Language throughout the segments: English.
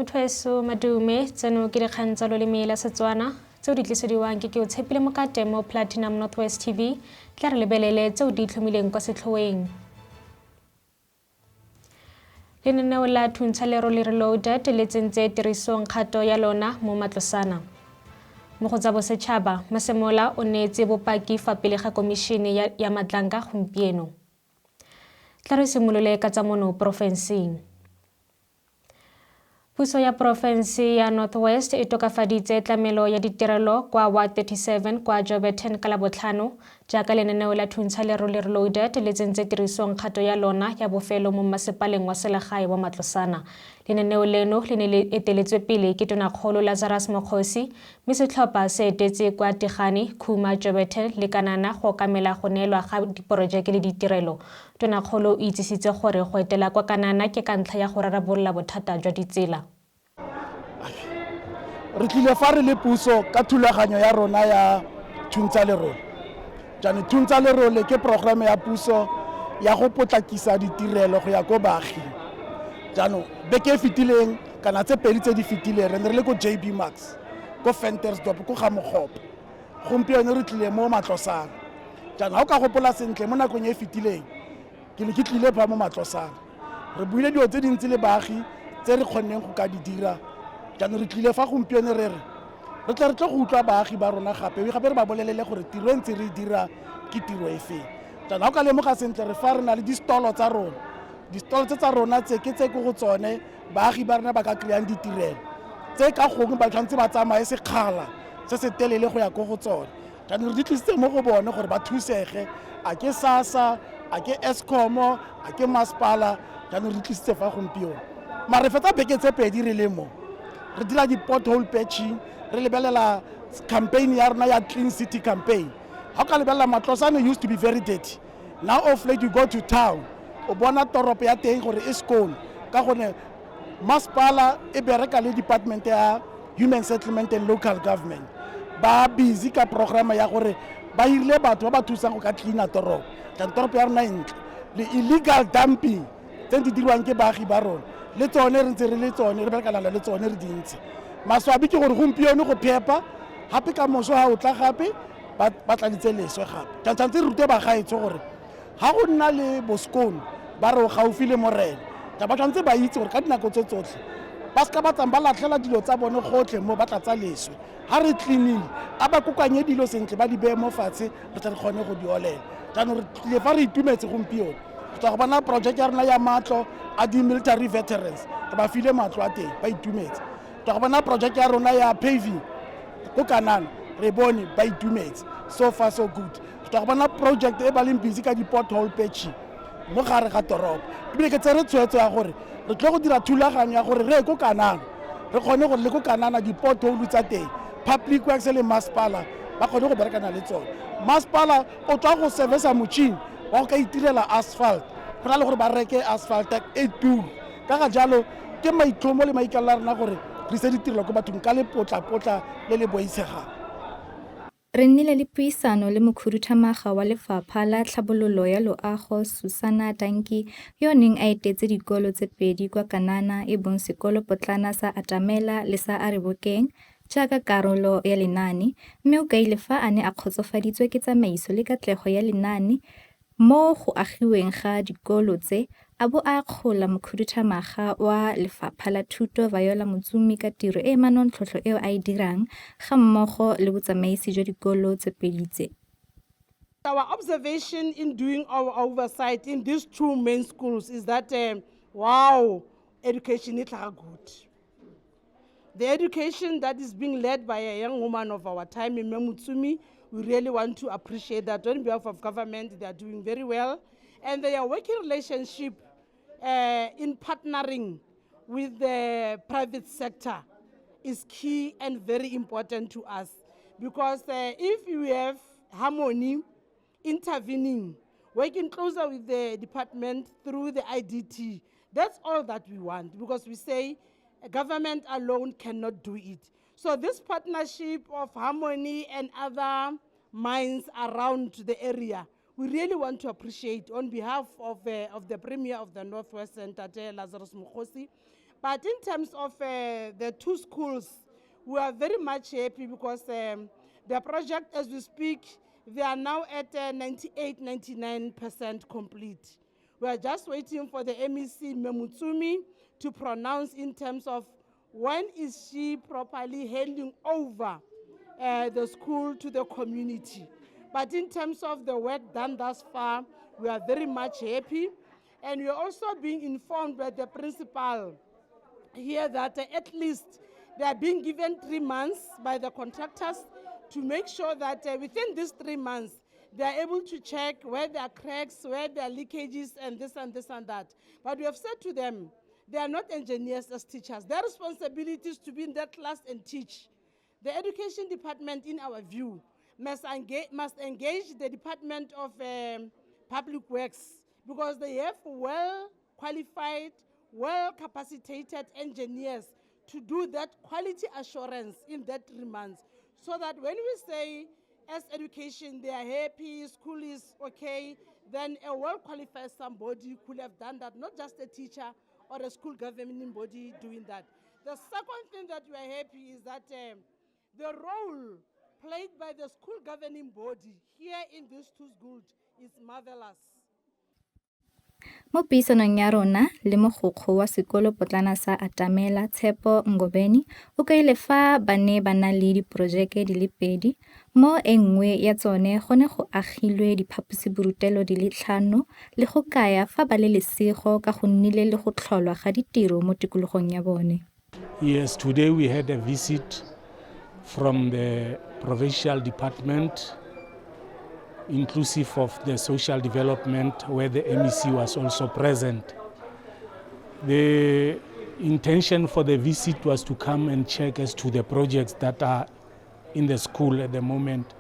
Mothoeso madume tseno ke dikgang tsa loleme la Setswana tseo di tlisediwang ke o Tshepile Mokate mo Platinum Northwest TV tla re lebelele tseo di itlhomileng kwa setlhoeng. Lenaneo la Thuntsha Lero le Reloaded le tsentse tirisong kgato ya lona mo matlosana. Mo go tsa bosetšhaba, Masemola o neetse bopaki fa pele ga komišene ya matlanka gompieno. Tla re simolole ka tsa mono porofenseng. Puso ya porofense ya Northwest e tokafaditse tlamelo ya ditirelo kwa Ward 37 kwa Joburton ka Labotlhano jaaka lenaneo la Thuntsha Lero le Reloaded le tsentse tirisong kgato ya lona ya bofelo mo masepaleng wa selegae wa Matlosana. Lenaneo leno le ne le eteletswe pele ke Tonakgolo Lazarus Mokgosi mme setlhopha se etetse kwa Tigani, Khuma, Joburton le Kanana go kamela go neelwa ga diporojeke le ditirelo. Tonakgolo o itsisitse gore go etela kwa Kanana ke ka ntlha ya go rarabolola bothata jwa ditsela. Re tlile fa re le puso ka thulaganyo ya rona ya Thuntsha Lero. Jaanong Thuntsha Lero ke programe ya puso ya go potlakisa ditirelo go ya go baagi. Jaanong beke fitileng kana tse pedi tse di fitileng re le go JB Max go Ventersdorp go ga Mogopo. Gompieno re tlile mo Matlosana. Jaanong ha o ka gopola sentle mo nakong e fitileng ke ne ke tlile ba mo Matlosana. Re buile dilo tse dintsi le baagi tse re kgonneng go ka di dira. Jaanong re tlile fa gompieno re tla go utlwa baagi ba rona gape re ba bolelele gore tiro e ntse re dira ke tiro e feng. Jaanong ha o ka lemoga sentle re fa re na le di-stolo tsa rona. Di-stolo tsa rona tse ke tse go tsone baagi ba rona ba ka kry-ang ditirelo tse ka gongwe ba tshwanetse ba tsamaye sekgala se se telele go ya go tsone. Jaanong re di tlisitse mo go bone gore ba thusege a ke SASSA, a ke Eskom, a ke masepala. Jaanong re tlisitse fa gompieno mare fetsa beke tse pedi re le mo re dira di-pothole patching re lebelela campaign ya rona ya Clean City campaign. Ha o ka lebelela Matlosana used to be very dirty. Now of late you go to town o bona toropo ya teng gore e skoon ka gone masepala e bereka le department ya Human Settlement and Local Government ba busy ka programa ya gore ba hirile batho ba ba thusang go ka cleana toropo. Toropo ya rona entle le illegal dumping tse di dirwang ke baagi ba rona le tsone re ntse re le tsone re berekana le tsone re dintsi. Maswabi ke gore gompieno go phepa gape ka moso ha o tla gape ba tladitse leswe gape. Tshwanetse re rute bagaetso gore ha go nna le boskono ba re o gaufi le morena ba tshwanetse ba itse gore ka dinako tse tsotlhe ba seka ba tsang ba latlhela dilo tsa bone gotlhe mo ba tlatsa leswe. Ha re cleanile a ba kokanye dilo sentle ba di beye mo fatshe re tle re kgone go di olela. Jaanong re tlile fa re itumetse gompieno re tla go bona project ya rona ya matlo a di-military veterans re ba file matlo a teng ba itumetse. Tla go bona project ya rona ya paving go Kanana re bone ba itumetse. So far so good. Tla go bona project e ba leng busy ka di-pothole patching mo gare ga toropo ebile ke tse re tshwetso ya gore re tle go dira thulaganyo ya gore re go Kanana re kgone gore le go Kanana di-pothole tsa teng public works le masepala ba kgone go berekana le tsone. Masepala o tswa go service motšhini wa go ka itirela asphalt go na le gore ba reke asphalt e turu ka ga jalo ke maitlhomo le maikalo a rona gore re ise ditirelo ko bathong ka lepotlapotla le le boitshegang. Re nnile le puisano le mokhuduthamaga wa Lefapha la Tlhabololo ya Loago Susana Dankie yo neng a etetse dikolo tse pedi kwa Kanana e bong sekolo potlana sa Atamela le sa Arebokeng jaaka karolo ya lenaane mme o kaile fa a ne a kgotsofaditswe ke tsamaiso le katlego ya lenaane mo go agiweng ga dikolo tse a bo a kgola mokhuduthamaga wa Lefapha la Thuto Viola Motsumi ka tiro e manontlhotlho eo a e dirang ga mmogo le botsamaisi jwa dikolo tse pedi tse. Our observation in doing our oversight in these two main schools is that, wow, education is good. The education that is being led by a young woman of our time, Mme Motsumi, we really want to appreciate that. On behalf of government, they are doing very well. And their working relationship in partnering with the private sector is key and very important to us. Because if you have harmony, intervening, working closer with the department through the IDT, that's all that we want. Because we say government alone cannot do it. So this partnership of harmony and other minds around the area, we really want to appreciate on behalf of the Premier of the Northwest, Tate Lazarus Mokgosi, But in terms of the two schools, we are very much happy because the project, as we speak, they are now at 98-99% complete. We are just waiting for the MEC Memutsumi to pronounce in terms of when is she properly handing over the school to the community. But in terms of the work done thus far, we are very much happy. And we are also being informed by the principal here that at least they are being given 3 months by the contractors to make sure that within these 3 months, they are able to check where there are cracks, where there are leakages, and this and this and that. But we have said to them, they are not engineers as teachers. Their responsibility is to be in that class and teach. The education department, in our view, must engage the Department of Public Works because they have well-qualified, well-capacitated engineers to do that quality assurance in that 3 months. So that when we say, as education, they are happy, school is okay, then a well-qualified somebody could have done that, not just a teacher or a school governing body doing that. The second thing that we are happy is that the role played by the school governing body here in these two schools is marvelous. Mo puisanong ya rona le mogokgo wa sekolo potlana sa Atamela Tshepo Ngobeni o kaile fa ba ne ba na le diporojeke di le 2 mo enngwe ya tsone gone go agilwe diphaposiborutelo di le 5 le go kaya fa ba le lesego ka go nnile le go tlholwa ga ditiro mo tikologong ya bone. Yes, today we had a visit from the provincial department, inclusive of the social development, where the MEC was also present. The intention for the visit was to come and check as to the projects that are in the school at the moment.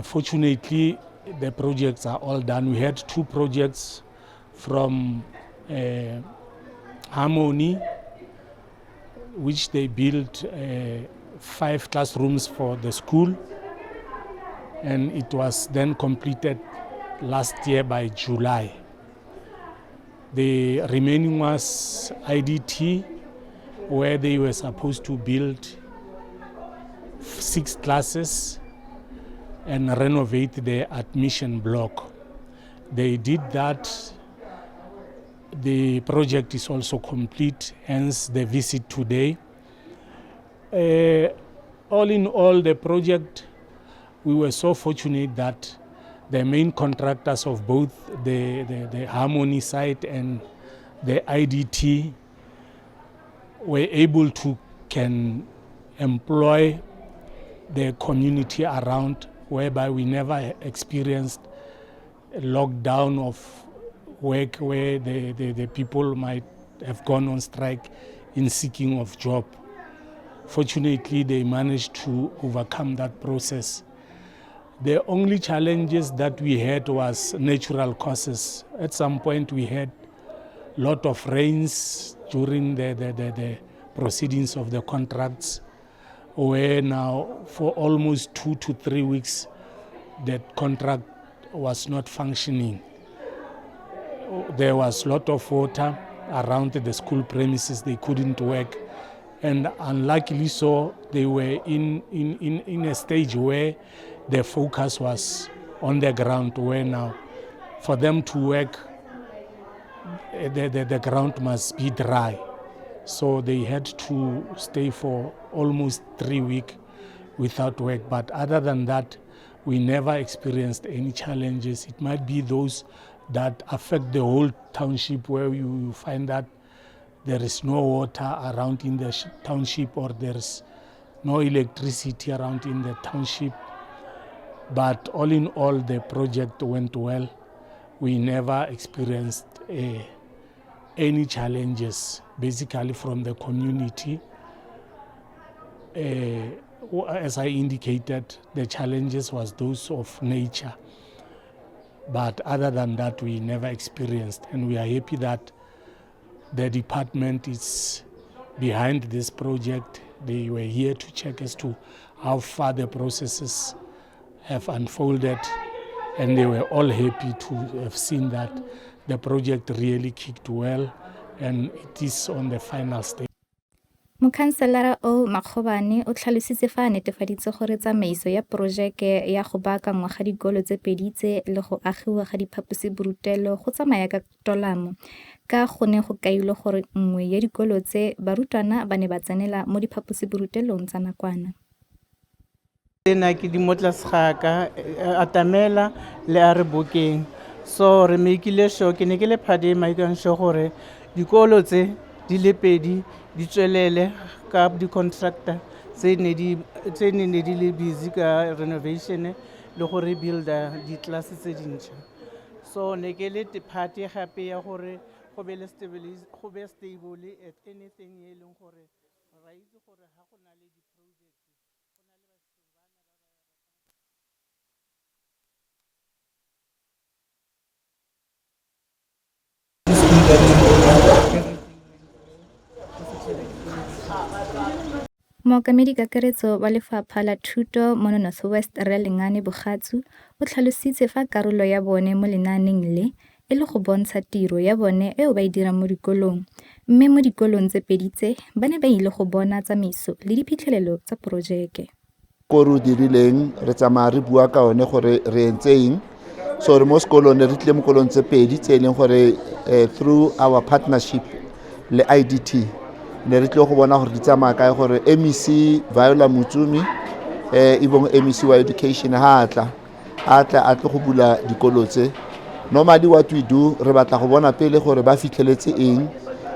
Fortunately, the projects are all done. We had 2 projects from Harmony, which they built 5 classrooms for the school, and it was then completed last year by July. The remaining was IDT, where they were supposed to build 6 classes and renovate the admission block. They did that. The project is also complete, hence the visit today. All in all, the project, we were so fortunate that the main contractors of both the Harmony site and the IDT were able to can employ the community around, whereby we never experienced a lockdown of work where the people might have gone on strike in seeking of job. Fortunately, they managed to overcome that process. The only challenges that we had was natural causes. At some point, we had a lot of rains during the proceedings of the contracts, where now for almost 2 to 3 weeks, that contract was not functioning. There was a lot of water around the school premises. They couldn't work. And unluckily so, they were in a stage where the focus was on the ground, where now for them to work, the ground must be dry. So they had to stay for almost 3 weeks without work. But other than that, we never experienced any challenges. It might be those that affect the whole township, where you find that there is no water around in the township, or there's no electricity around in the township. But all in all, the project went well. We never experienced any challenges, basically from the community. As I indicated, the challenges was those of nature. But other than that, we never experienced, and we are happy that the department is behind this project. They were here to check as to how far the processes have unfolded, and they were all happy to have seen that the project really kicked well, and it is on the final stage. Mokhanselara o Makgobane o tlhalositse fa a netefaditse gore tsamaiso ya porojeke ya go baakangwa ga dikolo tse pedi tse le go agiwa ga diphaposiborutelo go tsamaya ka tolamo ka go ne go kailwe gore nngwe ya dikolo tse barutwana ba ne ba tsenela mo diphaposiborutelong tsa nakwana. Tsena ke di mo tlase ga ka Atamela le a Rebokeng, so re makeile sure ke ne ke le phade maikang sure gore dikolo tse di le pedi di tswelele ka di-contractor tse ne di le busy ka renovation le go rebuilda di-classe tse dintšha. So ne ke le phate gape ya gore go be stable at anything e leng gore ra itse gore ha go na le di-project Mookamedi kakaretso wa Lefapha la Thuto mo North West Rre Lengane Bogatsu o tlhalositse fa karolo ya bone mo lenaaneng le e le go bontsha tiro ya bone eo ba e dirang mo dikolong, mme mo dikolong tse pedi tse ba ne ba ile go bona tsamaiso le diphitlhelelo tsa porojeke. Ko re dirileng re tsamaya re bua ka one gore re entseng, so re mo sekolong re tlile mo kolong tse pedi tse leng gore through our partnership le IDT ne re tlile go bona gore di tsamaya kae gore MEC Viola Mutsumi ibong MEC wa education ha atla go bula dikolo tse. Normally what we do re batla go bona pele gore ba fitlheletse eng,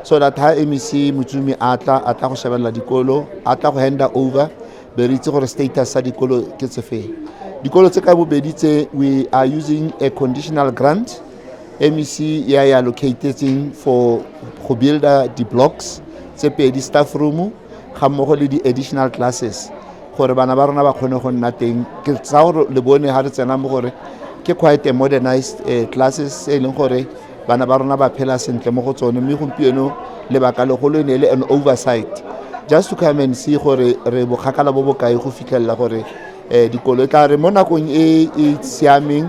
so that ha MEC Mutsumi atla go shebella dikolo, atla go hand over be re itse gore status sa dikolo ke tse fe. Dikolo tse ka bobedi tse we are using a conditional grant. MEC ya allocating for go builda di blocks tse pedi, staff room ga mmogo le di additional classes gore bana ba rona ba kgone go nna teng. Ke tsa gore le bone ha re tsena mo gore ke quite a modernized classes e leng gore bana ba rona ba phela sentle mo go tsone, mme gompieno lebaka legolo ne le an oversight just to come and see gore re bogakala bo bokae go fitlhella gore dikolo tla re mo nakong e siameng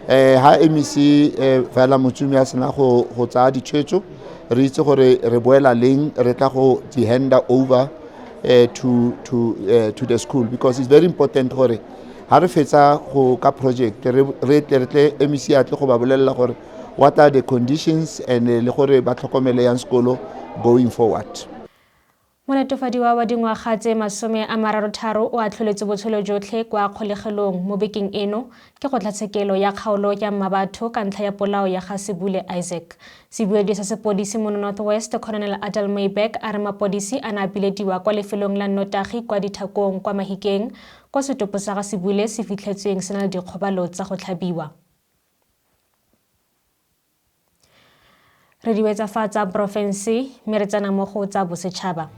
ha MEC Viola Mutsumi a sena go tsaya ditshwetso re itse gore re boela leng re tla go di hand over to the school, because it's very important gore ha re fetsa go ka project re tle MEC a tle go ba bolella gore what are the conditions and le gore ba tlhokomele yang sekolo going forward. Monetofadiwa wa dingwaga tse 33 o atlholetse botshelo jotlhe kwa kgolegelong mo bekeng eno ke kgotlatshekelo ya kgaolo ya Mmabatho ka ntlha ya polao ya ga Sebule Isaac. Sebueledi sa sepodisi mo North West Colonel Adel Maybeck a re mapodisi a na bilediwa kwa lefelong la nnotagi kwa Dithakong kwa Mahikeng kwa setopo sa ga Sebule se fitlhetsweng se na le dikgobalo tsa go tlhabiwa. Re diwetsa fa tsa porofense mme re tsena mo go tsa bosetšhaba.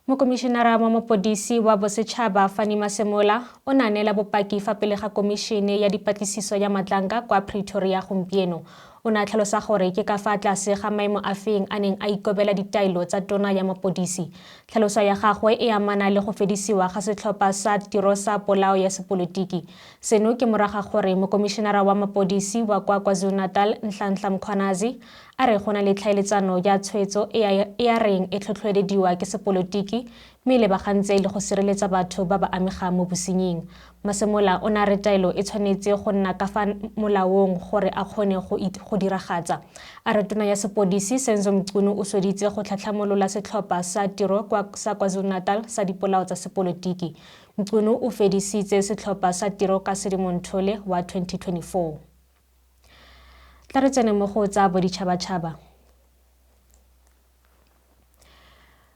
Mokomishenara wa mapodisi wa bosetšhaba Fani Masemola o nanela bopaki fa pele ga komishene ya dipatlisiso ya Matlanka kwa Pretoria gompieno. O na tlhalosa gore ke ka fa tlase ga maemo a feng a neng a ikobela ditailo tsa tona ya mapodisi. Tlhaloso ya gagwe e amana le go fedisiwa ga setlhopha sa tiro sa polao ya sepolotiki. Seno ke moraga gore mokomishenara wa mapodisi wa kwa KwaZulu-Natal Nhlanhla Mkhwanazi a re go na le tlhaeletsano ya tshwetso e a reng e tlhotlhelediwa ke sepolotiki mme le bagantse le go sireletsa batho ba ba amega mo bosenying. Masemola o na re taelo e tshwanetse go nna ka fa molaong gore a kgone go diragatsa. A re tona ya sepodisi Senzo Mchunu o sweditse go tlhatlhamolola setlhopha sa tiro sa KwaZulu-Natal sa dipolao tsa sepolotiki. Mchunu o fedisitse setlhopha sa tiro ka Sedimonthole wa 2024. Tla re tsene mo go tsa boditšhabatšhaba.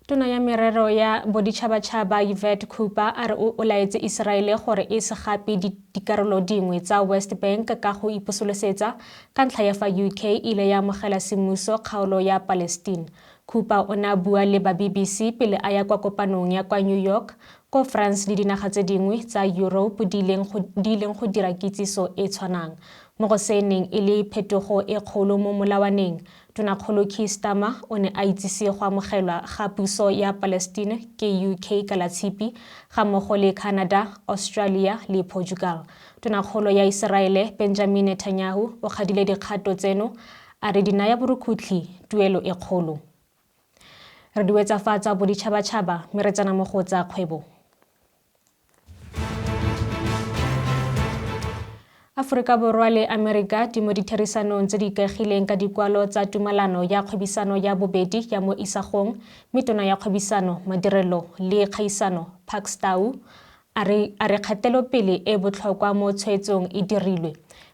Tona ya merero ya boditšhabatšhaba Yvette Cooper a re o laetse Iseraele gore e se gape dikarolo dingwe tsa West Bank ka go iposolosetsa ka ntlha ya fa UK ile ya amogela semmuso kgaolo ya Palestine. Cooper o na bua le ba BBC pele a ya kwa kopanong ya kwa New York ko France le dinaga tse dingwe tsa Europe di ileng go dira kitsiso e tshwanang. mo go seneng e le phetogo e kgolo mo molawaneng. Tonakgolo Keir Starmer o ne a itsise go amogelwa ga puso ya Palestine ke UK ka la tshipi ga mmogo le Canada, Australia le Portugal. Tonakgolo ya Iseraele Benjamin Netanyahu o gadile dikgato tseno a re di naya borukutlhi tuelo e kgolo. Re di wetsafatsa boditšhabatšhaba mme re tsena mo go tsa kgwebo. Aforika Borwa le Amerika di mo ditherisanong tse di ikaegileng ka dikwalo tsa tumalano ya kgwebisano ya bobedi ya mo isagong, mme tona ya kgwebisano, madirelo le kgaisano Parks Tau a re kgatelopele e botlhokwa mo tshwetsong e dirilwe.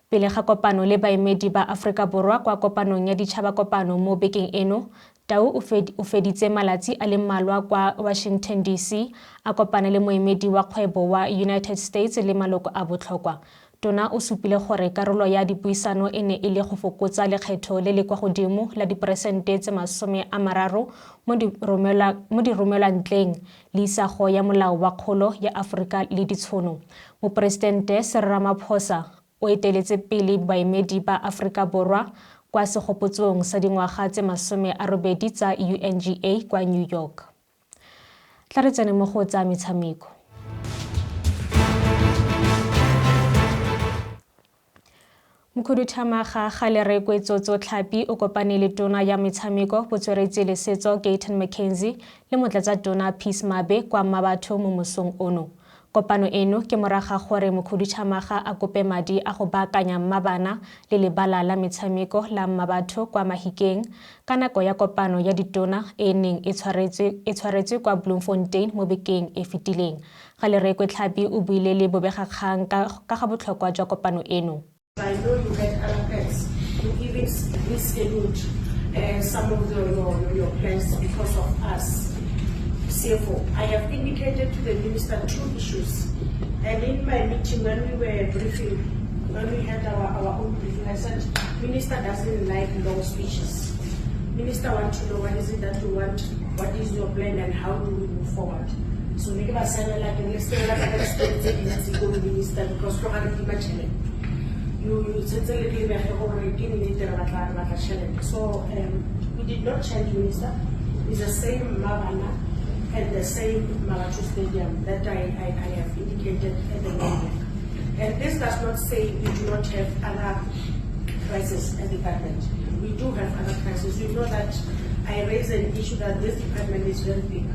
Pele ga kopano le baemedi ba Aforika Borwa kwa kopanong ya ditšhabakopano mo bekeng eno, Tau o feditse malatsi a le mmalwa kwa Washington DC a kopane le moemedi wa kgwebo wa United States le maloko a botlhokwa. Tona o supile gore karolo ya dipuisano e ne e le go fokotsa lekgetho le le kwa godimo la diperesente tse 30 mo diromelwantleng le isago ya molao wa kgolo ya Aforika le ditšhono. Moporesidente Cyril Ramaphosa o eteletse pele baemedi ba Aforika Borwa kwa segopotsong sa dingwaga tse 80 tsa UNGA kwa New York. Tla re tsene mo go tsa metshameko. Mokhuduthamaga Galereko Tsotso Tlhapi o kopane le tona ya metshameko botsweretsi le setso Gayton McKenzie le motlatsatona Peace Mabe kwa Mmabatho mo mosong ono. Kopano eno ke moraga gore mokhuduthamaga a kope madi a go baakanya mmabana le lebala la metshameko la Mmabatho kwa Mahikeng ka nako ya kopano ya ditona e neng e tshwaretswe kwa Bloemfontein mo bekeng e fetileng. Galereko Tlhapi o buile le bobegakgang ka ga botlhokwa jwa kopano eno. I know you had other plans. You even rescheduled some of your plans because of us. CFO, I have indicated to the minister 2 issues. And in my meeting when we were briefing, when we had our own briefing, I said, Minister doesn't like long speeches. Minister wants to know what is it that you want, what is your plan and how do we move forward. So we give us like minister because you said so we did not change minister. It's the same Mabana and the same Mmabatho Stadium that I have indicated at the moment. And this does not say we do not have other crises at the department. We do have other crises. You know that I raised an issue that this department is very big,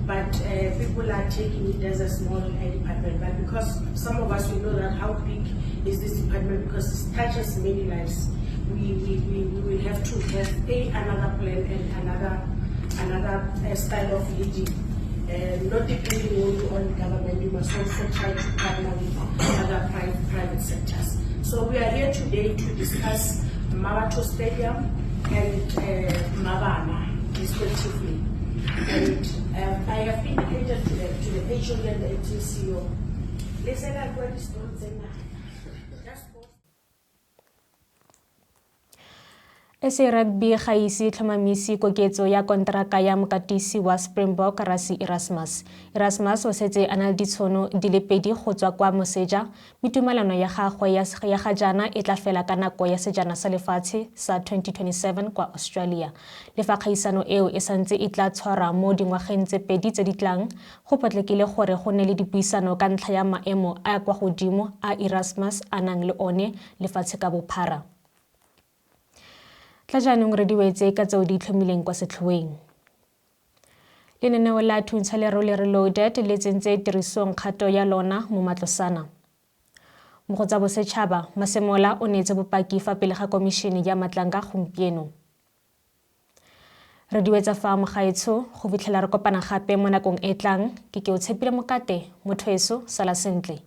but people are taking it as a small department. But because some of us, we know that how big is this department because it touches many lives. We will have to have another plan and another style of leading. Not depending only on government, you must also try to partner with other private sectors. So we are here today to discuss Mmabatho Stadium and Mabana respectively. And I have indicated to the HOD and the MTCO. Listen, I've got this SA Rugby ga ise tlhomamisi koketso ya kontraka ya mokatisi wa Springbok Rassie Erasmus. Erasmus o setse a na le ditšhono di le 2 go tswa kwa moseja, mme tumalano ya gagwe ya ga jaana e tla fela ka nako ya sejana sa lefatshe sa 2027 kwa Australia. Le fa kgaisano eo e santse e tla tshwara mo dingwageng tse 2 tse di tlang, go potlakile gore go nne le dipuisano ka ntlha ya maemo a kwa godimo a Erasmus a nang le one lefatshe ka bophara. Tla jaanong re di wetse ka tseo di itlhomileng kwa setlhoeng. Lenaneo la Thuntsha Lerole Reloaded le tsentse tirisong kgato ya lona mo matlosana. Mo go tsa bosetšhaba, Masemola o neetse bopaki fa pele ga komišene ya Matlanga gompieno. Re di wetsa fa mogaetsho go fitlhela re kopana gape mo nakong e tlang, ke o tshepile Mokate, motho eso sala sentle.